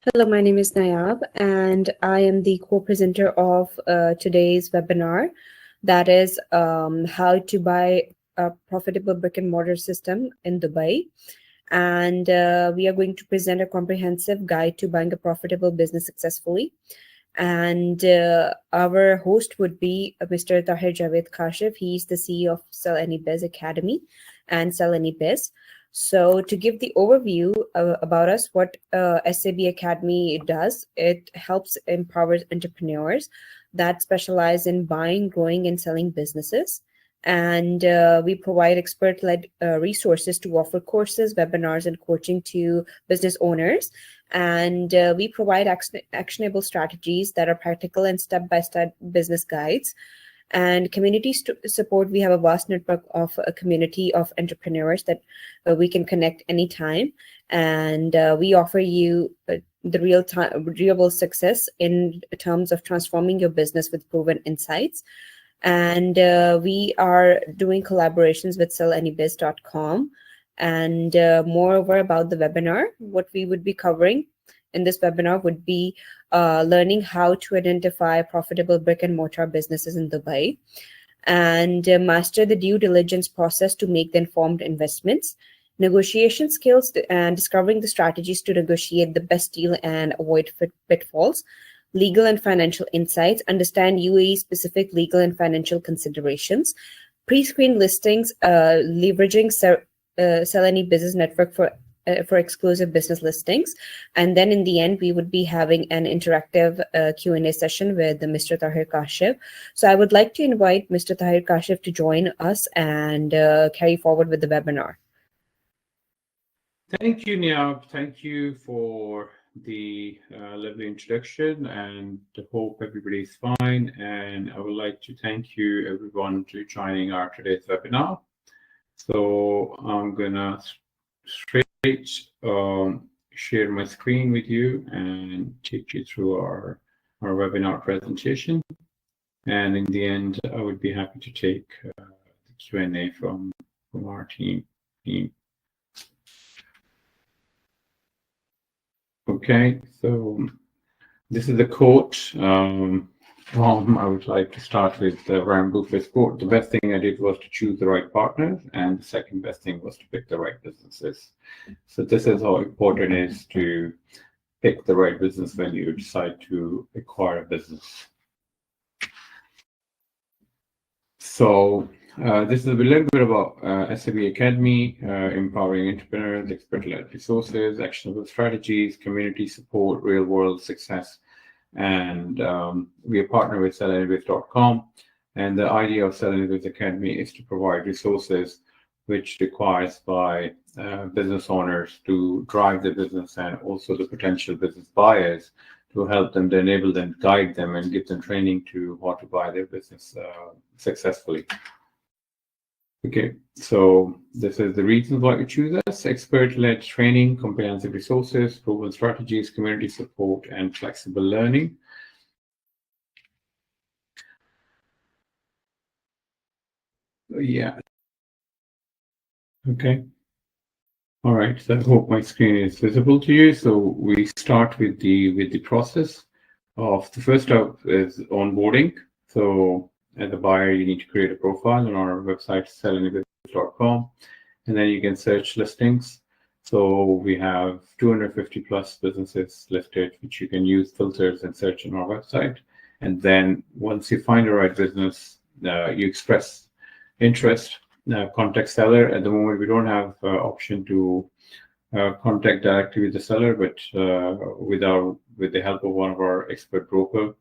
Hello, my name is Nayab, and I am the co-presenter of today's webinar. That is how to buy a profitable brick and mortar system in Dubai. And we are going to present a comprehensive guide to buying a profitable business successfully. And our host would be Mr. Tahir Javed Kashif. He's the CEO of Sell Any Biz Academy and Sell Any Biz. So, to give the overview about us, what SAB Academy does, it helps empower entrepreneurs that specialize in buying, growing, and selling businesses. And we provide expert led resources to offer courses, webinars, and coaching to business owners. And we provide actionable strategies that are practical and step by step business guides. And community support, we have a vast network of a community of entrepreneurs that we can connect anytime. And we offer you the real success in terms of transforming your business with proven insights. And we are doing collaborations with sellannybiz.com. And moreover, about the webinar, what we would be covering in this webinar would be learning how to identify profitable brick and mortar businesses in Dubai, and master the due diligence process to make the informed investments, negotiation skills, and discovering the strategies to negotiate the best deal and avoid pitfalls, legal and financial insights, understand UAE specific legal and financial considerations, pre-screen listings, leveraging Sell Any Business Network for exclusive business listings. And then in the end, we would be having an interactive Q&A session with Mr. Tahir Kashif. So I would like to invite Mr. Tahir Kashif to join us and carry forward with the webinar. Thank you, Niab. Thank you for the lovely introduction, and I hope everybody's fine. And I would like to thank you everyone to joining our today's webinar. So I'm gonna straight share my screen with you and take you through our webinar presentation. And in the end, I would be happy to take the Q&A from our team. Okay, so this is the quote. I would like to start with Warren Buffett's quote. The best thing I did was to choose the right partners, and the second best thing was to pick the right businesses. So this is how important it is to pick the right business when you decide to acquire a business. So this is a little bit about SAB Academy, empowering entrepreneurs, expert-led resources, actionable strategies, community support, real-world success. And we are partnered with sellannybiz.com. And the idea of Sell Any Biz Academy is to provide resources which requires by business owners to drive the business, and also the potential business buyers to help them, to enable them, guide them, and give them training to how to buy their business successfully. Okay, so this is the reason why you choose us: expert-led training, comprehensive resources, proven strategies, community support, and flexible learning. Yeah. Okay. All right. So I hope my screen is visible to you. So we start with the process of the first step is onboarding. So as a buyer, you need to create a profile on our website, sellannybiz.com, and then you can search listings. So we have 250 plus businesses listed, which you can use filters and search on our website. And then once you find the right business, you express interest, contact seller. At the moment, we don't have option to contact directly with the seller, but with the help of one of our expert broker.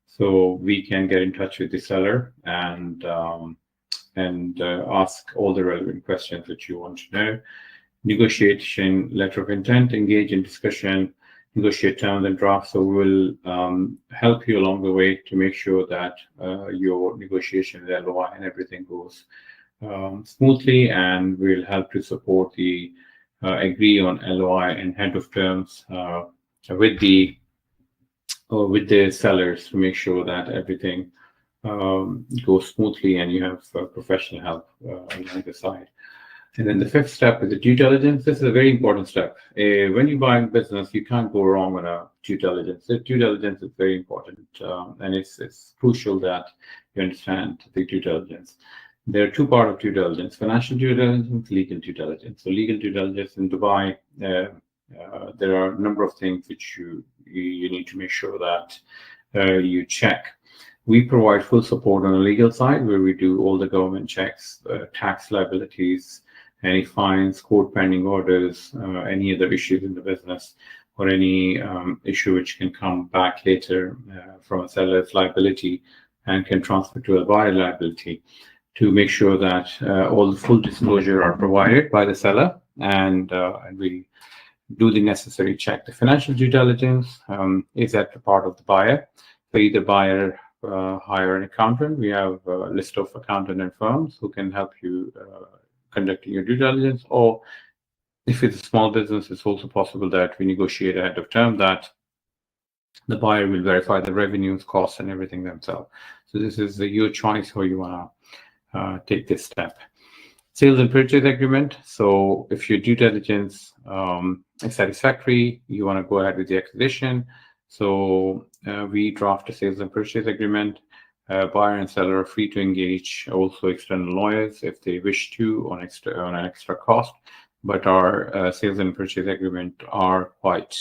So we can get in touch with the seller and ask all the relevant questions that you want to know. Negotiation letter of intent, engage in discussion, negotiate terms and drafts. So we'll help you along the way to make sure that your negotiation with LOI and everything goes smoothly, and we'll help to support the agree on LOI and head of terms with the sellers to make sure that everything goes smoothly and you have professional help on the side. And then the fifth step is the due diligence. This is a very important step. When you buy a business, you can't go wrong on a due diligence. The due diligence is very important, and it's crucial that you understand the due diligence. There are two parts of due diligence: financial due diligence, legal due diligence. So, legal due diligence in Dubai, there are a number of things which you need to make sure that you check. We provide full support on the legal side, where we do all the government checks, tax liabilities, any fines, court pending orders, any other issues in the business, or any issue which can come back later from a seller's liability and can transfer to a buyer liability, to make sure that all the full disclosure are provided by the seller, and we do the necessary check. The financial due diligence is at the part of the buyer. So either buyer hire an accountant. We have a list of accountant and firms who can help you conducting your due diligence, or if it's a small business, it's also possible that we negotiate ahead of term that the buyer will verify the revenues, costs, and everything themselves. So this is your choice how you want to take this step. Sales and purchase agreement. So if your due diligence is satisfactory, you want to go ahead with the acquisition. So we draft a sales and purchase agreement. Buyer and seller are free to engage also external lawyers if they wish to on an extra cost. But our sales and purchase agreement are quite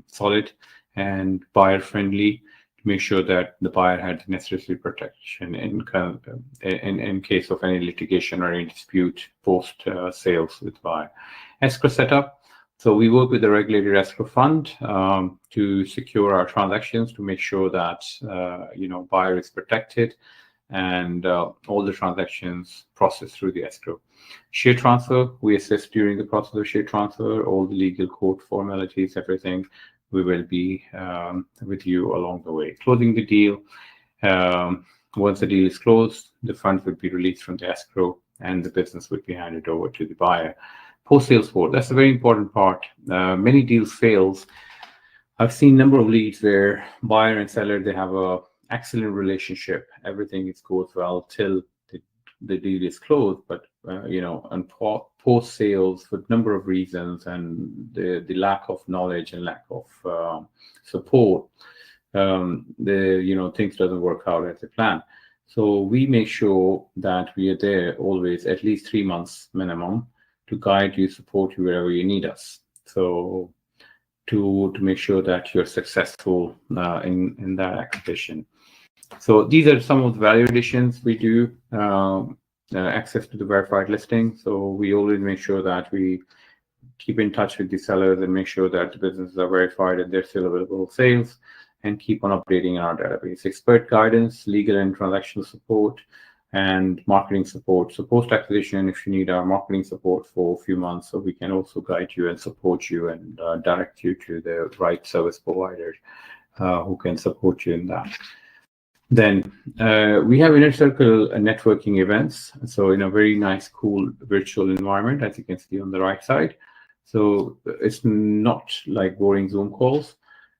solid and buyer friendly, to make sure that the buyer had the necessary protection in case of any litigation or any dispute post sales with buyer. Escrow setup. So we work with the regulated escrow fund to secure our transactions, to make sure that buyer is protected and all the transactions processed through the escrow. Share transfer, we assist during the process of share transfer, all the legal court formalities, everything. We will be with you along the way. Closing the deal. Once the deal is closed, the funds would be released from the escrow and the business would be handed over to the buyer. Post-sales support, that's a very important part. Many deals fails. I've seen a number of leads where buyer and seller, they have a excellent relationship. Everything goes well till the deal is closed, but on post-sales, for a number of reasons and the lack of knowledge and lack of support, things doesn't work out as they plan. So we make sure that we are there always, at least 3 months minimum, to guide you, support you wherever you need us. So to make sure that you're successful in that acquisition. So these are some of the value additions we do. Access to the verified listing. So we always make sure that we keep in touch with the sellers and make sure that the businesses are verified and they're still available for sales, and keep on updating our database. Expert guidance, legal and transactional support, and marketing support. So post-acquisition, if you need our marketing support for a few months, so we can also guide you and support you and direct you to the right service provider who can support you in that. Then we have inner circle networking events. So in a very nice, cool virtual environment, as you can see on the right side. So it's not like boring Zoom calls,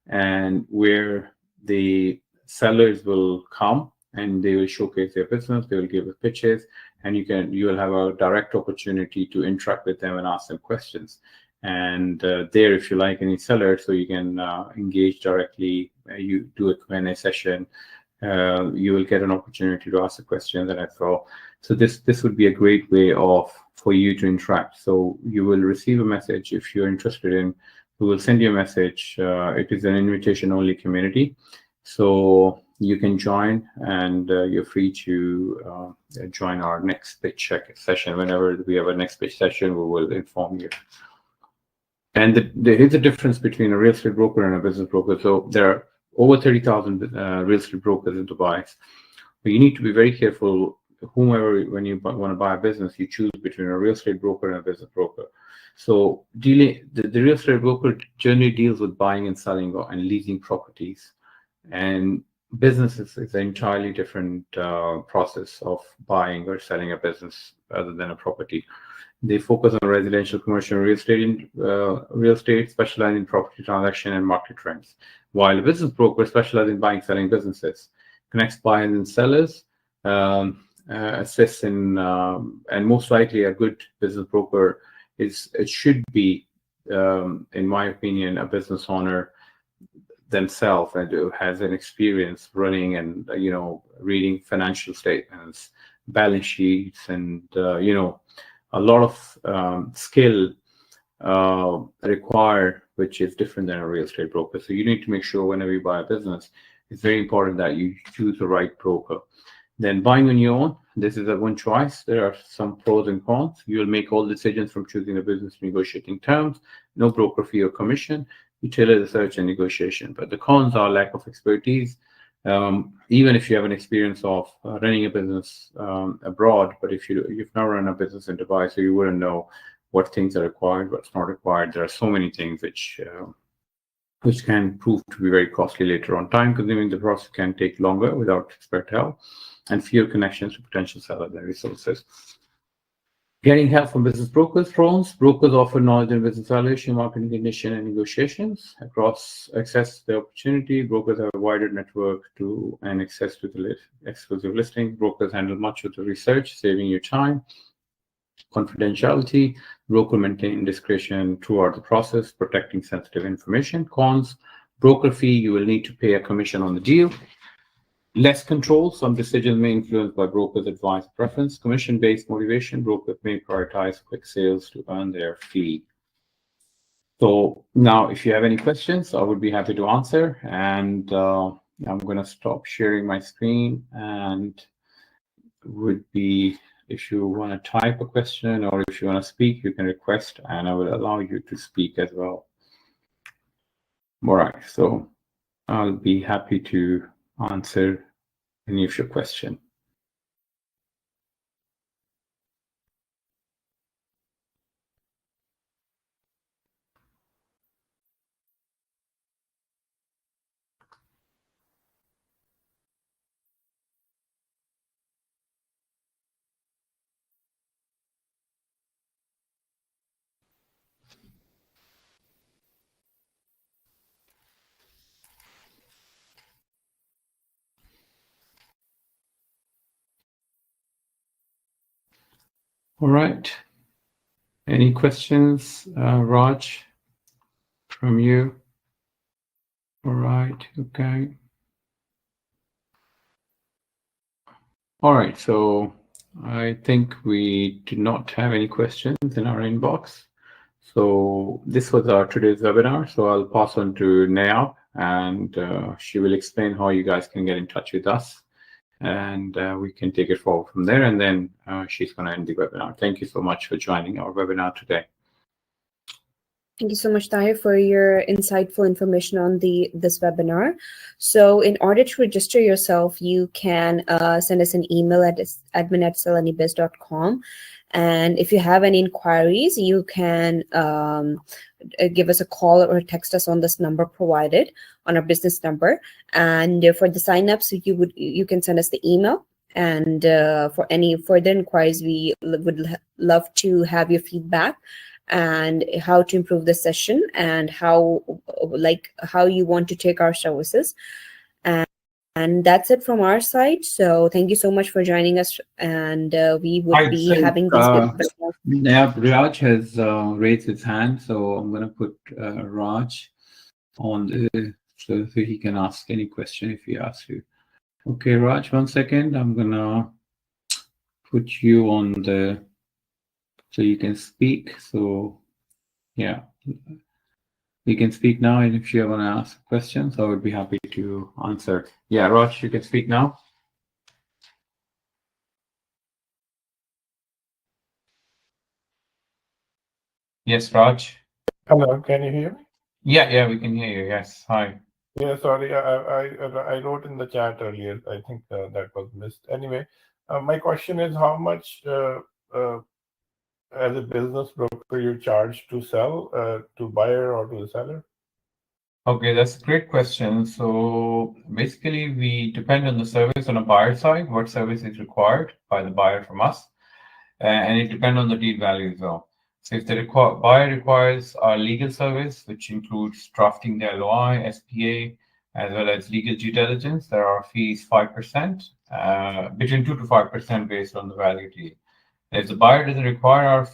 and where the sellers will come and they will showcase their business, they will give us pitches, and you will have a direct opportunity to interact with them and ask them questions. And there, if you like any seller, so you can engage directly. You do a Q&A session. You will get an opportunity to ask a question that I throw. So this would be a great way for you to interact. So you will receive a message if you're interested in. We will send you a message. It is an invitation-only community, so you can join, and you're free to join our next pitch session. Whenever we have a next pitch session, we will inform you. And there is a difference between a real estate broker and a business broker. So there are over 30,000 real estate brokers in Dubai. But you need to be very careful. Whomever, when you want to buy a business, you choose between a real estate broker and a business broker. So the real estate broker generally deals with buying and selling and leasing properties, and businesses is an entirely different process of buying or selling a business other than a property. They focus on residential, commercial, real estate, specializing in property transaction and market trends. While a business broker specializes in buying, selling businesses, connects buyers and sellers, assess in, and most likely a good business broker it should be, in my opinion, a business owner themselves and who has an experience running and reading financial statements, balance sheets, and a lot of skill required, which is different than a real estate broker. So you need to make sure whenever you buy a business, it's very important that you choose the right broker. Then buying on your own, this is a one choice. There are some pros and cons. You'll make all decisions from choosing a business, negotiating terms, no broker fee or commission. You tailor the search and negotiation. But the cons are lack of expertise. Even if you have an experience of running a business abroad, but if you've never run a business in Dubai, so you wouldn't know what things are required, what's not required. There are so many things which can prove to be very costly later on. Time consuming, the process can take longer without expert help, and fewer connections to potential sellers and resources. Getting help from business brokers. Pros: brokers offer knowledge in business valuation, marketing condition, and negotiations. Across access to the opportunity, brokers have a wider network and access to the exclusive listing. Brokers handle much of the research, saving you time. Confidentiality: broker maintain discretion throughout the process, protecting sensitive information. Cons: broker fee, you will need to pay a commission on the deal. Less control, some decisions may influenced by brokers' advice preference. Commission-based motivation, brokers may prioritize quick sales to earn their fee. So now, if you have any questions, I would be happy to answer. And I'm going to stop sharing my screen, and if you want to type a question or if you want to speak, you can request, and I will allow you to speak as well. All right, so I'll be happy to answer any of your question. All right. Any questions, Raj, from you? All right. Okay. All right. So I think we do not have any questions in our inbox. So this was our today's webinar. So I'll pass on to Nayab, and she will explain how you guys can get in touch with us, and we can take it forward from there. And then she's going to end the webinar. Thank you so much for joining our webinar today. Thank you so much, Tahir, for your insightful information on this webinar. So in order to register yourself, you can send us an email at admin@salanibiz.com. And if you have any inquiries, you can give us a call or text us on this number provided on our business number. And for the signups, you can send us the email. And for any further inquiries, we would love to have your feedback and how to improve the session and how you want to take our services. And that's it from our side. So thank you so much for joining us, and we would be having these. Yeah, Raj has raised his hand, so I'm going to put Raj on so he can ask any question if he asks you. Okay, Raj, 1 second. I'm going to put you on so you can speak. So yeah, you can speak now, and if you want to ask questions, I would be happy to answer. Yeah, Raj, you can speak now. Yes, Raj. Hello, can you hear me? Yeah, we can hear you. Yes, hi. Yeah, sorry, I wrote in the chat earlier. I think that was missed. Anyway, my question is how much as a business broker you charge to sell to buyer or to the seller? Okay, that's a great question. So basically, we depend on the service on a buyer side, what service is required by the buyer from us, and it depends on the deal value as well. So if the buyer requires our legal service, which includes drafting the LOI, SPA, as well as legal due diligence. There are fees 5%, between 2 to 5% based on the value deal. If the buyer doesn't require our